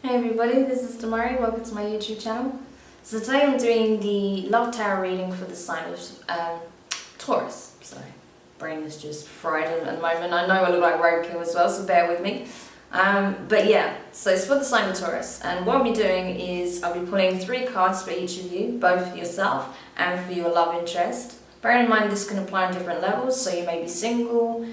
Hey everybody, this is Demari. Welcome to my YouTube channel. So today I'm doing the Love Tarot reading for the sign of Taurus. Sorry, brain is just fried at the moment. I know I look like roadkill as well, so bear with me. But yeah, so it's for the sign of Taurus, and what I'll be doing is I'll be pulling 3 cards for each of you, both for yourself and for your love interest. Bear in mind this can apply on different levels, so you may be single,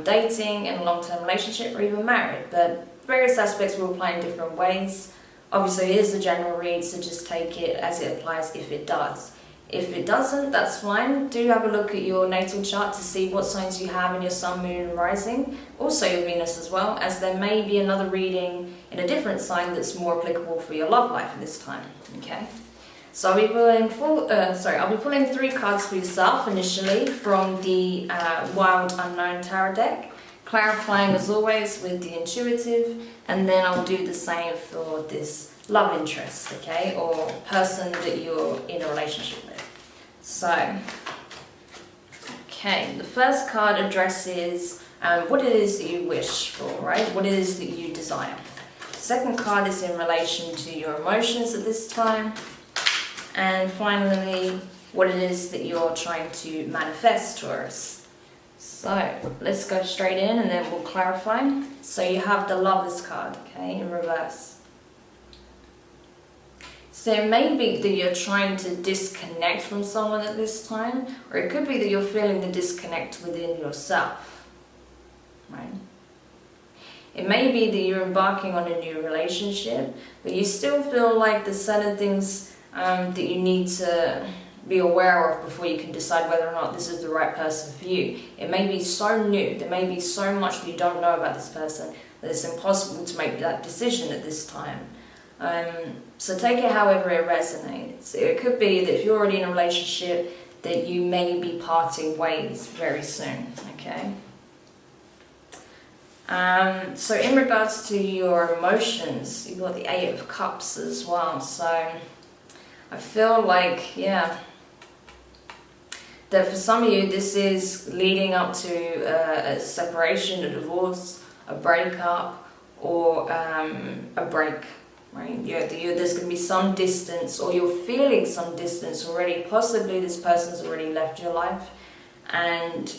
dating, in a long-term relationship, or even married, but various aspects will apply in different ways. Obviously it is a general read, so just take it as it applies if it does. If it doesn't, that's fine. Do have a look at your natal chart to see what signs you have in your sun, moon and rising. Also your Venus as well, as there may be another reading in a different sign that's more applicable for your love life at this time. Okay. So I'll be pulling 3 cards for yourself initially from the Wild Unknown Tarot deck, clarifying as always with the intuitive, and then I'll do the same for this love interest, okay, or person that you're in a relationship with. So, okay, the first card addresses what it is that you wish for, right? What it is that you desire. Second card is in relation to your emotions at this time. And finally, what it is that you're trying to manifest, Taurus. So let's go straight in and then we'll clarify. So you have the Lovers card, okay, in reverse. So it may be that you're trying to disconnect from someone at this time, or it could be that you're feeling the disconnect within yourself, right? It may be that you're embarking on a new relationship, but you still feel like there's certain things that you need to be aware of before you can decide whether or not this is the right person for you. It may be so new, there may be so much that you don't know about this person that it's impossible to make that decision at this time. So take it however it resonates. It could be that if you're already in a relationship that you may be parting ways very soon, okay? So in regards to your emotions, you've got the 8 of Cups as well, so I feel like, yeah, that for some of you this is leading up to a separation, a divorce, a breakup, or a break, right? There's going to be some distance, or you're feeling some distance already. Possibly this person's already left your life, and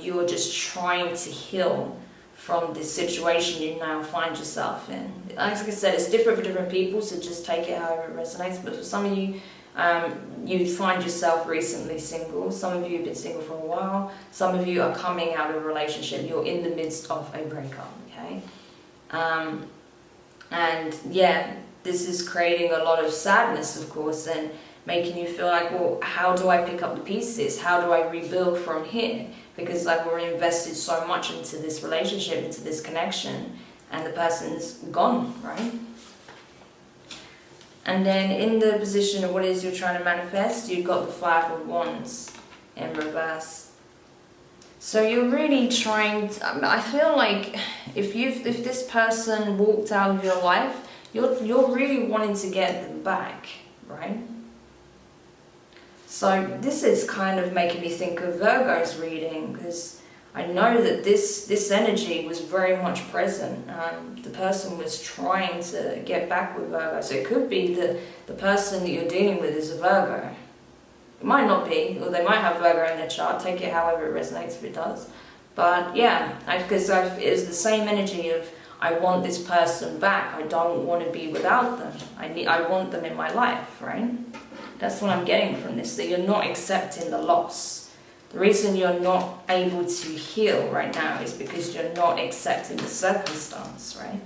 you're just trying to heal from this situation you now find yourself in. Like I said, it's different for different people, so just take it however it resonates. But for some of you, you find yourself recently single. Some of you have been single for a while. Some of you are coming out of a relationship. You're in the midst of a breakup, okay? And yeah, this is creating a lot of sadness, of course, and making you feel like, well, how do I pick up the pieces? How do I rebuild from here? Because I've already invested so much into this relationship, into this connection, and the person's gone, right? And then in the position of what it is you're trying to manifest, you've got the 5 of Wands in reverse. So you're really trying to, I feel like if this person walked out of your life, you're really wanting to get them back, right? So this is kind of making me think of Virgo's reading, because I know that this energy was very much present. The person was trying to get back with Virgo. So it could be that the person that you're dealing with is a Virgo. It might not be, or they might have Virgo in their chart. Take it however it resonates if it does. But yeah, because it's the same energy of, I want this person back. I don't want to be without them. I want them in my life, right? That's what I'm getting from this, that you're not accepting the loss. The reason you're not able to heal right now is because you're not accepting the circumstance, right?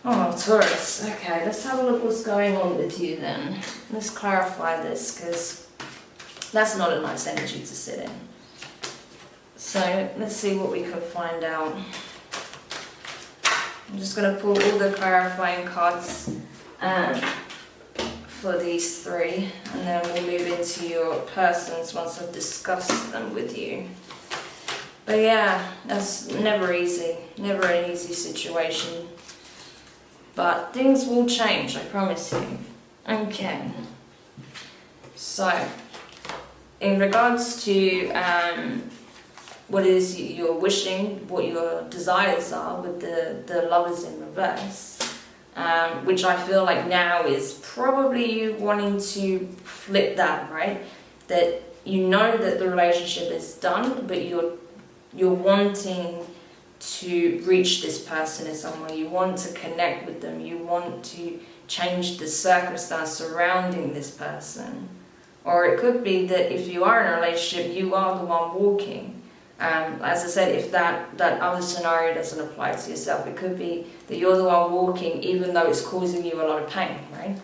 Oh, Taurus. Okay, let's have a look what's going on with you then. Let's clarify this, because that's not a nice energy to sit in. So let's see what we can find out. I'm just going to pull all the clarifying cards for these 3, and then we'll move into your persons once I've discussed them with you. But yeah, that's never easy, never an easy situation. But things will change, I promise you. Okay. So, in regards to what it is you're wishing, what your desires are with the Lovers in reverse, which I feel like now is probably you wanting to flip that, right? That you know that the relationship is done, but you're wanting to reach this person in some way. You want to connect with them. You want to change the circumstance surrounding this person. Or it could be that if you are in a relationship, you are the one walking. As I said, if that other scenario doesn't apply to yourself, it could be that you're the one walking even though it's causing you a lot of pain, right?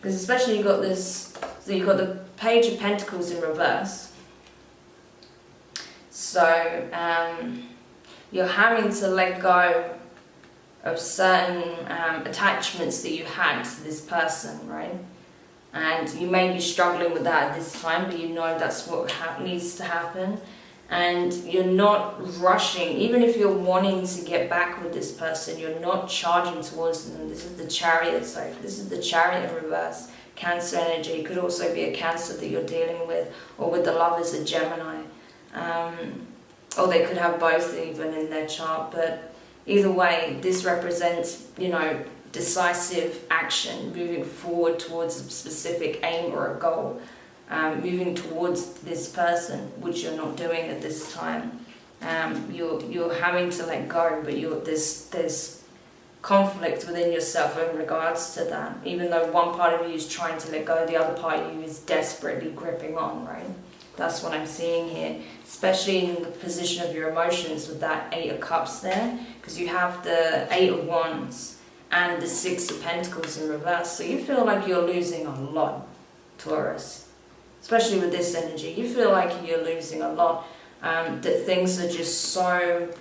Because especially you've got this, so you've got the Page of Pentacles in reverse. So you're having to let go of certain attachments that you had to this person, right? And you may be struggling with that at this time, but you know that's what needs to happen. And you're not rushing, even if you're wanting to get back with this person, you're not charging towards them. This is the Chariot, so this is the Chariot in reverse. Cancer energy. It could also be a Cancer that you're dealing with, or with the Lovers, a Gemini. Or they could have both even in their chart, but either way, this represents, you know, decisive action, moving forward towards a specific aim or a goal, moving towards this person, which you're not doing at this time. You're having to let go, but there's conflict within yourself in regards to that. Even though one part of you is trying to let go, the other part of you is desperately gripping on, right? That's what I'm seeing here, especially in the position of your emotions with that 8 of Cups there, because you have the 8 of Wands and the 6 of Pentacles in reverse. So you feel like you're losing a lot, Taurus, especially with this energy. You feel like you're losing a lot, that things are just so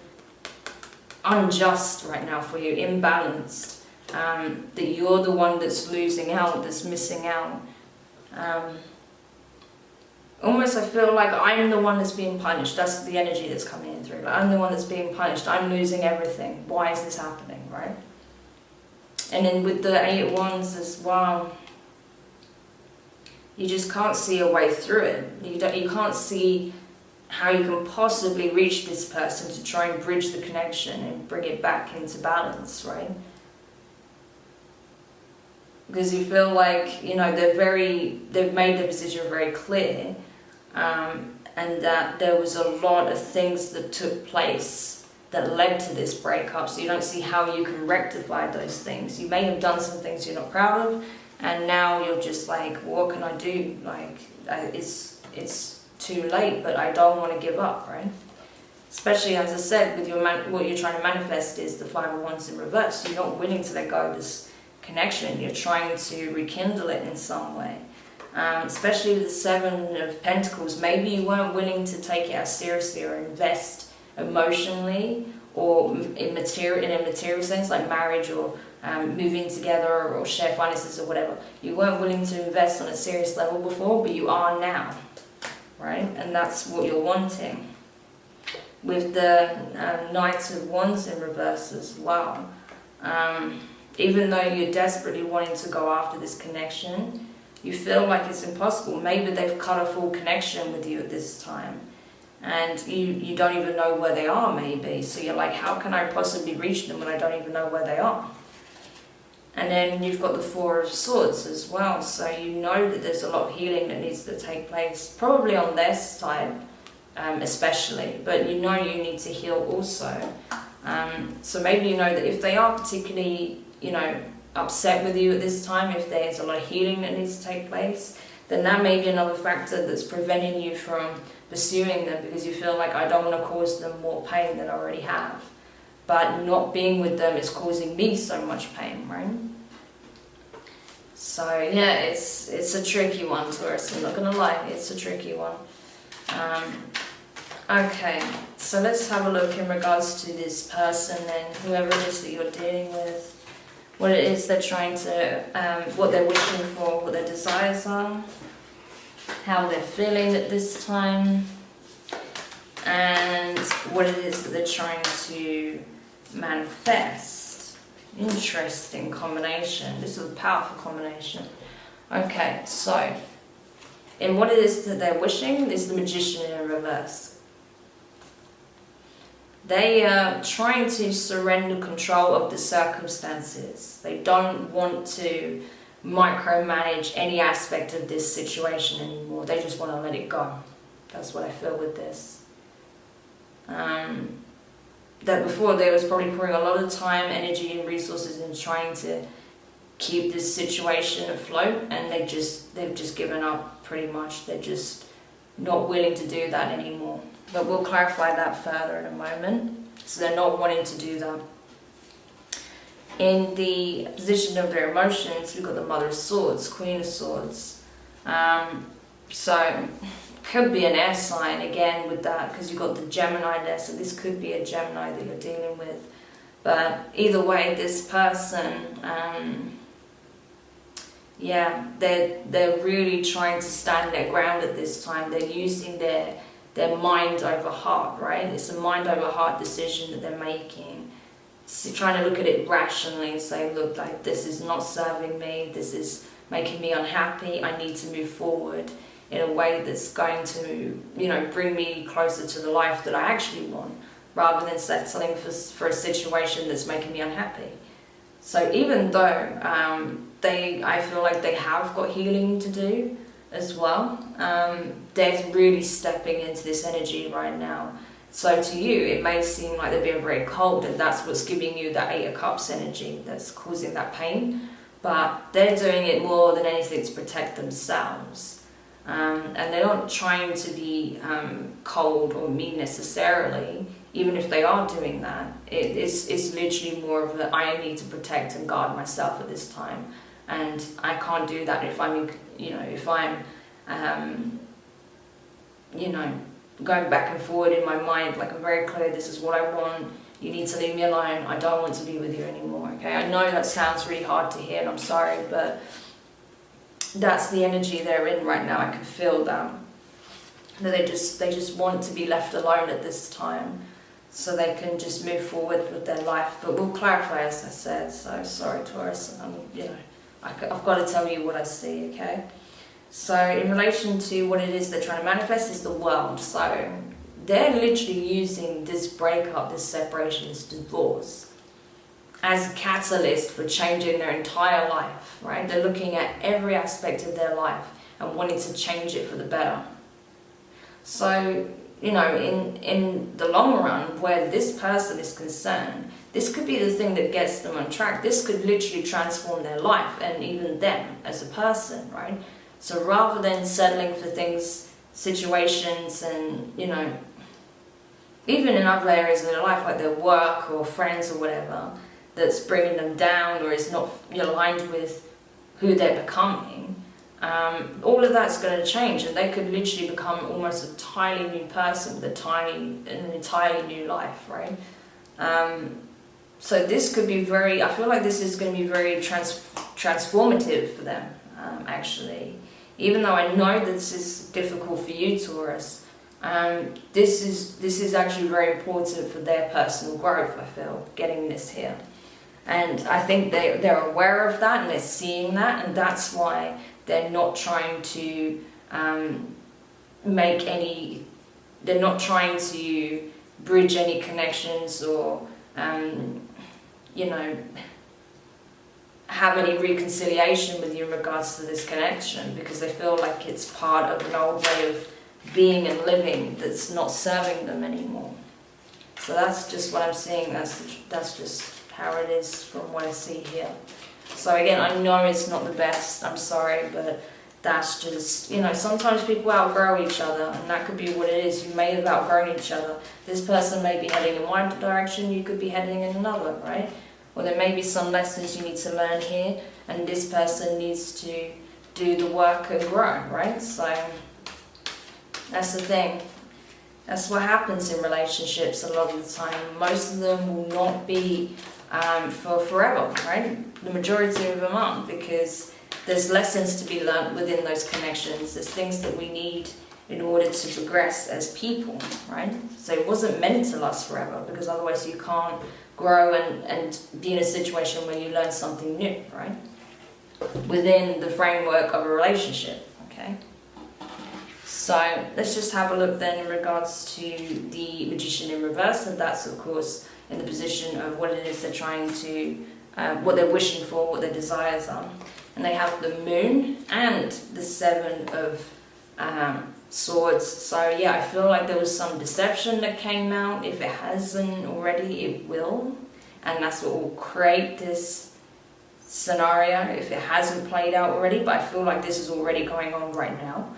unjust right now for you, imbalanced, that you're the one that's losing out, that's missing out. Almost I feel like I'm the one that's being punished. That's the energy that's coming in through. Like I'm the one that's being punished. I'm losing everything. Why is this happening, right? And then with the 8 of Wands as well, you just can't see a way through it. You can't see how you can possibly reach this person to try and bridge the connection and bring it back into balance, right? Because you feel like, you know, they've made their position very clear, and that there was a lot of things that took place that led to this breakup, so you don't see how you can rectify those things. You may have done some things you're not proud of, and now you're just like, what can I do? Like, it's too late, but I don't want to give up, right? Especially, as I said, with what you're trying to manifest is the 5 of Wands in reverse. You're not willing to let go of this connection. You're trying to rekindle it in some way. Especially with the 7 of Pentacles, maybe you weren't willing to take it as seriously or invest emotionally or in a material sense, like marriage or moving together or share finances or whatever. You weren't willing to invest on a serious level before, but you are now, right? And that's what you're wanting. With the Knight of Wands in reverse as well. Even though you're desperately wanting to go after this connection, you feel like it's impossible. Maybe they've cut a full connection with you at this time, and you don't even know where they are, maybe. So you're like, how can I possibly reach them when I don't even know where they are? And then you've got the 4 of Swords as well, so you know that there's a lot of healing that needs to take place, probably on their side especially, but you know you need to heal also. So maybe you know that if they are particularly, you know, upset with you at this time, if there's a lot of healing that needs to take place, then that may be another factor that's preventing you from pursuing them, because you feel like, I don't want to cause them more pain than I already have. But not being with them is causing me so much pain, right? So yeah, it's a tricky one, Taurus, I'm not going to lie, it's a tricky one. Okay, so let's have a look in regards to this person and whoever it is that you're dealing with. What it is they're trying to, what they're wishing for, what their desires are, how they're feeling at this time, and what it is that they're trying to manifest. Interesting combination. This is a powerful combination. Okay, so in what it is that they're wishing, this is the Magician in reverse. They are trying to surrender control of the circumstances. They don't want to micromanage any aspect of this situation anymore. They just want to let it go. That's what I feel with this. That before they was probably pouring a lot of time, energy and resources in trying to keep this situation afloat, and they've just given up pretty much. They're just not willing to do that anymore. But we'll clarify that further in a moment. So they're not wanting to do that. In the position of their emotions, we've got the Mother of Swords, Queen of Swords. So could be an air sign again with that, because you've got the Gemini there, so this could be a Gemini that you're dealing with. But either way, this person, yeah, they're really trying to stand their ground at this time. They're using their mind over heart, right? It's a mind over heart decision that they're making. So trying to look at it rationally and say, look, like, this is not serving me, this is making me unhappy, I need to move forward in a way that's going to, you know, bring me closer to the life that I actually want, rather than settling for a situation that's making me unhappy. So even though I feel like they have got healing to do as well, they're really stepping into this energy right now. So to you, it may seem like they're being very cold, and that's what's giving you that Eight of Cups energy that's causing that pain. But they're doing it more than anything to protect themselves. And they're not trying to be cold or mean necessarily, even if they are doing that. It's literally more of a, I need to protect and guard myself at this time. And I can't do that if I'm, if I'm, going back and forward in my mind, like I'm very clear, this is what I want, you need to leave me alone, I don't want to be with you anymore, okay? I know that sounds really hard to hear, and I'm sorry, but that's the energy they're in right now. I can feel that. They just want to be left alone at this time, so they can just move forward with their life. But we'll clarify, as I said, so sorry, Taurus, I've got to tell you what I see, okay? So in relation to what it is they're trying to manifest is the world. So they're literally using this breakup, this separation, this divorce as a catalyst for changing their entire life, right? They're looking at every aspect of their life and wanting to change it for the better. So, in the long run, where this person is concerned, this could be the thing that gets them on track. This could literally transform their life and even them as a person, right? So rather than settling for things, situations, and, even in other areas of their life, like their work or friends or whatever, that's bringing them down or is not aligned with who they're becoming, all of that's going to change, and they could literally become almost an entirely new person with an entirely new life, right? So this could be I feel like this is going to be very transformative for them, actually. Even though I know this is difficult for you, Taurus, this is actually very important for their personal growth, I feel, getting this here. And I think they're aware of that, and they're seeing that, and that's why they're not trying to they're not trying to bridge any connections or, have any reconciliation with you in regards to this connection, because they feel like it's part of an old way of being and living that's not serving them anymore. So that's just what I'm seeing. That's just how it is from what I see here. So again, I know it's not the best, I'm sorry, but that's just, sometimes people outgrow each other, and that could be what it is. You may have outgrown each other. This person may be heading in one direction, you could be heading in another, right? Or there may be some lessons you need to learn here, and this person needs to do the work and grow, right? So that's the thing. That's what happens in relationships a lot of the time. Most of them will not be for forever, right? The majority of them aren't, because there's lessons to be learned within those connections. There's things that we need in order to progress as people, right? So it wasn't meant to last forever, because otherwise you can't grow and be in a situation where you learn something new, right? Within the framework of a relationship, okay? So let's just have a look then in regards to the Magician in reverse, and that's of course in the position of what it is they're trying to, what they're wishing for, what their desires are. And they have the Moon and the Seven of Swords. So yeah, I feel like there was some deception that came out. If it hasn't already, it will. And that's what will create this scenario if it hasn't played out already. But I feel like this is already going on right now.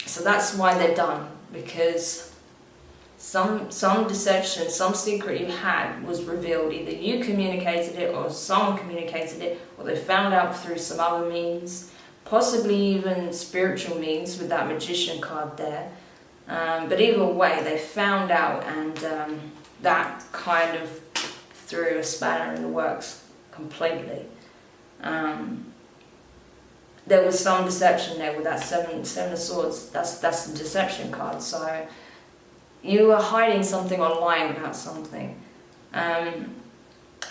So that's why they're done, because some deception, some secret you had was revealed. Either you communicated it, or someone communicated it, or they found out through some other means, possibly even spiritual means with that Magician card there. But either way, they found out, and that kind of threw a spanner in the works completely. There was some deception there with that seven of swords. That's the deception card. So you were hiding something online about something. I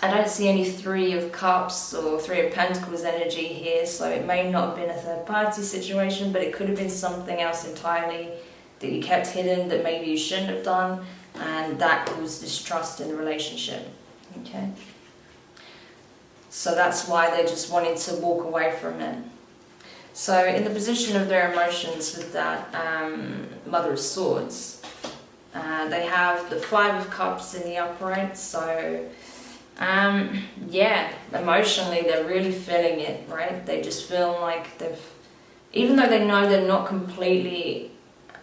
don't see any Three of Cups or Three of Pentacles energy here, so it may not have been a third party situation, but it could have been something else entirely that you kept hidden that maybe you shouldn't have done, and that caused distrust in the relationship. Okay? So that's why they just wanted to walk away from it. So in the position of their emotions with that Mother of Swords, they have the Five of Cups in the upright. So yeah, emotionally they're really feeling it, right? They just feel like even though they know they're not completely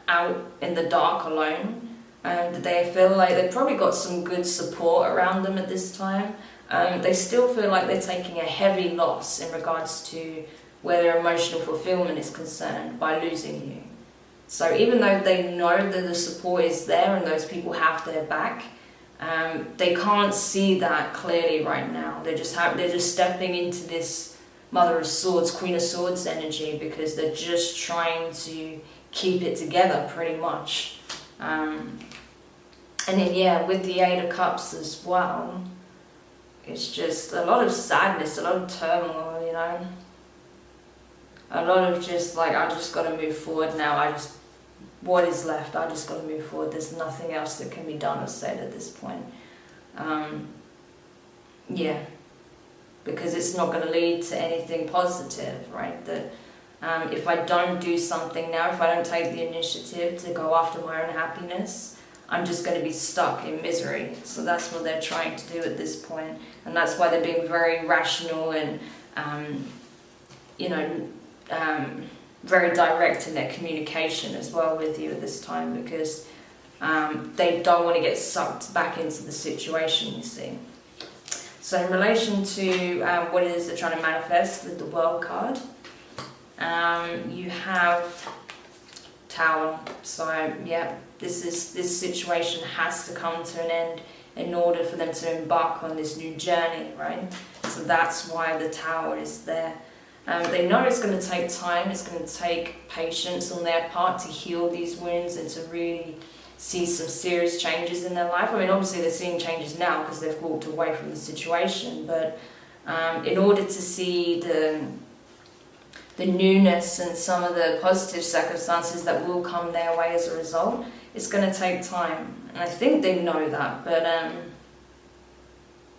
out in the dark alone, they feel like they've probably got some good support around them at this time. They still feel like they're taking a heavy loss in regards to where their emotional fulfillment is concerned by losing you. So even though they know that the support is there and those people have their back, they can't see that clearly right now. They're just stepping into this Mother of Swords, Queen of Swords energy, because they're just trying to keep it together pretty much. And then yeah, with the Eight of Cups as well, it's just a lot of sadness, a lot of turmoil, you know. A lot of just like, I just got to move forward now. What is left? I just got to move forward. There's nothing else that can be done or said at this point. Yeah, because it's not going to lead to anything positive, right? That if I don't do something now, if I don't take the initiative to go after my own happiness, I'm just going to be stuck in misery. So that's what they're trying to do at this point. And that's why they're being very rational and, you know, very direct in their communication as well with you at this time, because they don't want to get sucked back into the situation, you see. So in relation to what it is they're trying to manifest with the World card, you have Tower. So yeah, this situation has to come to an end in order for them to embark on this new journey, right? So that's why the Tower is there. They know it's going to take time, it's going to take patience on their part to heal these wounds and to really see some serious changes in their life. I mean, obviously they're seeing changes now because they've walked away from the situation, but in order to see the newness and some of the positive circumstances that will come their way as a result, it's going to take time. And I think they know that, but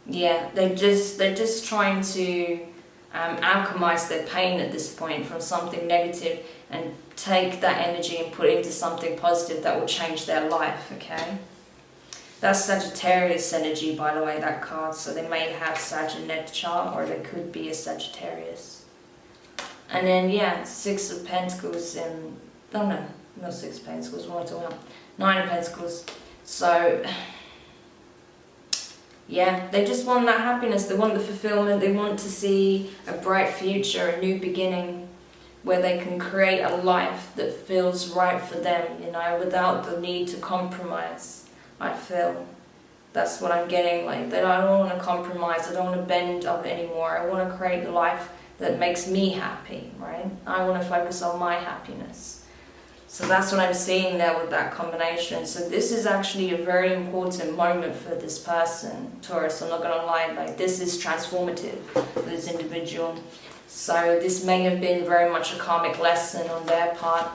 yeah, they're just trying to alchemize their pain at this point from something negative and take that energy and put it into something positive that will change their life, okay? That's Sagittarius energy, by the way, that card. So they may have Sag in their chart, or they could be a Sagittarius. And then, yeah, Six of Pentacles in... Oh, no, not Six of Pentacles. What am I talking about? Nine of Pentacles. So... yeah, they just want that happiness, they want the fulfillment, they want to see a bright future, a new beginning, where they can create a life that feels right for them, you know, without the need to compromise, I feel. That's what I'm getting, like, that I don't want to compromise, I don't want to bend up anymore, I want to create a life that makes me happy, right? I want to focus on my happiness. So that's what I'm seeing there with that combination. So this is actually a very important moment for this person, Taurus. I'm not going to lie, like this is transformative for this individual. So this may have been very much a karmic lesson on their part.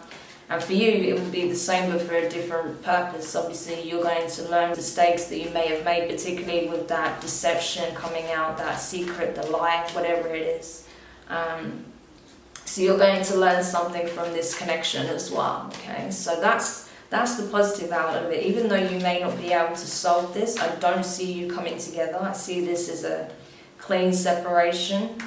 And for you, it will be the same, but for a different purpose. Obviously, you're going to learn mistakes that you may have made, particularly with that deception coming out, that secret, the lie, whatever it is. So you're going to learn something from this connection as well, okay? So that's the positive out of it. Even though you may not be able to solve this, I don't see you coming together. I see this as a clean separation.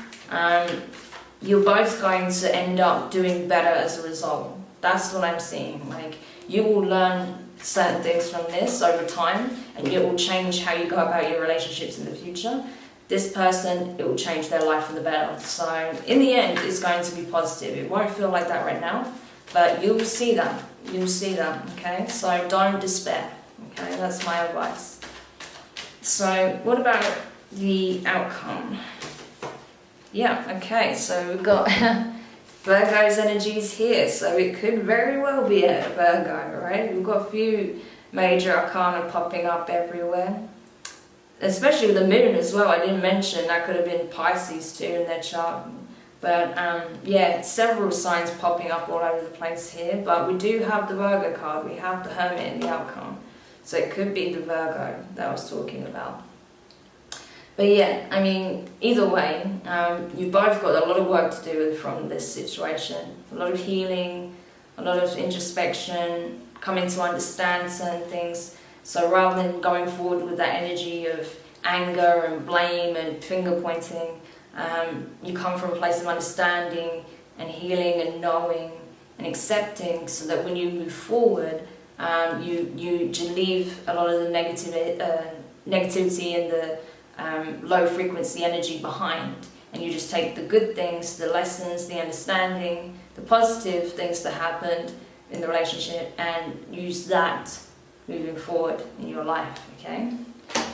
You're both going to end up doing better as a result. That's what I'm seeing. Like, you will learn certain things from this over time, and it will change how you go about your relationships in the future. This person, it will change their life for the better. So in the end, it's going to be positive. It won't feel like that right now, but you'll see that. You'll see that, okay? So don't despair, okay? That's my advice. So what about the outcome? Yeah, okay, so we've got Virgo's energies here, so it could very well be a Virgo, right? We've got a few major arcana popping up everywhere, especially with the moon as well. I didn't mention that could have been Pisces too in their chart, but yeah, several signs popping up all over the place here. But we do have the Virgo card, we have the Hermit in the outcome, so it could be the Virgo that I was talking about. But yeah, I mean, either way, you've both got a lot of work to do from this situation. A lot of healing, a lot of introspection, coming to understand certain things. So rather than going forward with that energy of anger and blame and finger pointing, you come from a place of understanding and healing and knowing and accepting, so that when you move forward, you leave a lot of the negativity and the low frequency energy behind, and you just take the good things, the lessons, the understanding, the positive things that happened in the relationship, and use that moving forward in your life, okay?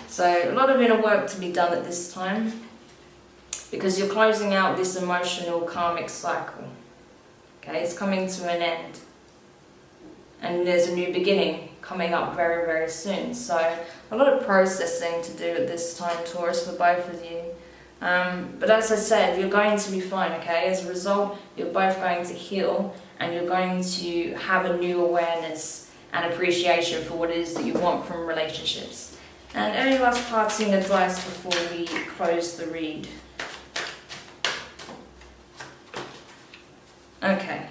So a lot of inner work to be done at this time, because you're closing out this emotional karmic cycle, okay? It's coming to an end, and there's a new beginning coming up very, very soon. So a lot of processing to do at this time, Taurus, for both of you. But as I said, you're going to be fine, okay? As a result, you're both going to heal, and you're going to have a new awareness and appreciation for what it is that you want from relationships. And any last parting advice before we close the read? Okay.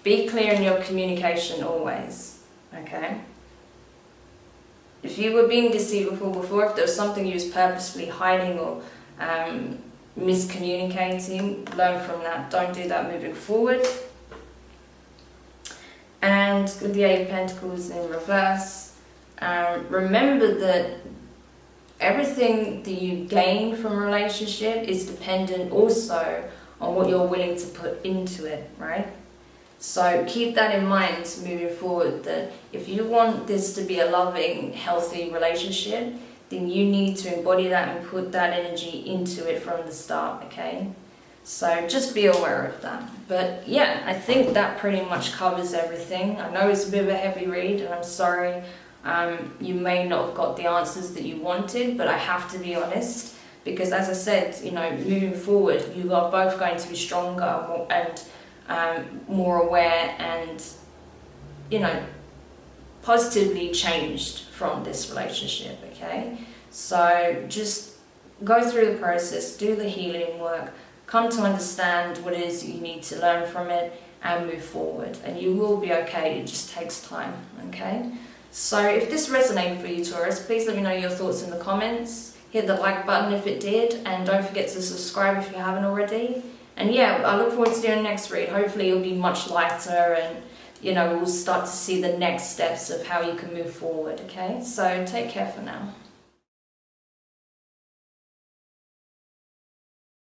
Be clear in your communication always, okay? If you were being deceitful before, if there was something you was purposefully hiding or miscommunicating, learn from that. Don't do that moving forward. And with the Eight of Pentacles in reverse, remember that everything that you gain from a relationship is dependent also on what you're willing to put into it, right? So keep that in mind moving forward, that if you want this to be a loving, healthy relationship, then you need to embody that and put that energy into it from the start, okay? So just be aware of that. But yeah, I think that pretty much covers everything. I know it's a bit of a heavy read, and I'm sorry you may not have got the answers that you wanted, but I have to be honest, because as I said, you know, moving forward, you are both going to be stronger and more aware and, you know, positively changed from this relationship, okay? So just go through the process, do the healing work, come to understand what it is that you need to learn from it, and move forward, and you will be okay. It just takes time, okay? So if this resonated for you, Taurus, please let me know your thoughts in the comments. Hit the like button if it did, and don't forget to subscribe if you haven't already. And yeah, I look forward to doing the next read. Hopefully it'll be much lighter, and you know, we'll start to see the next steps of how you can move forward, okay? So take care for now.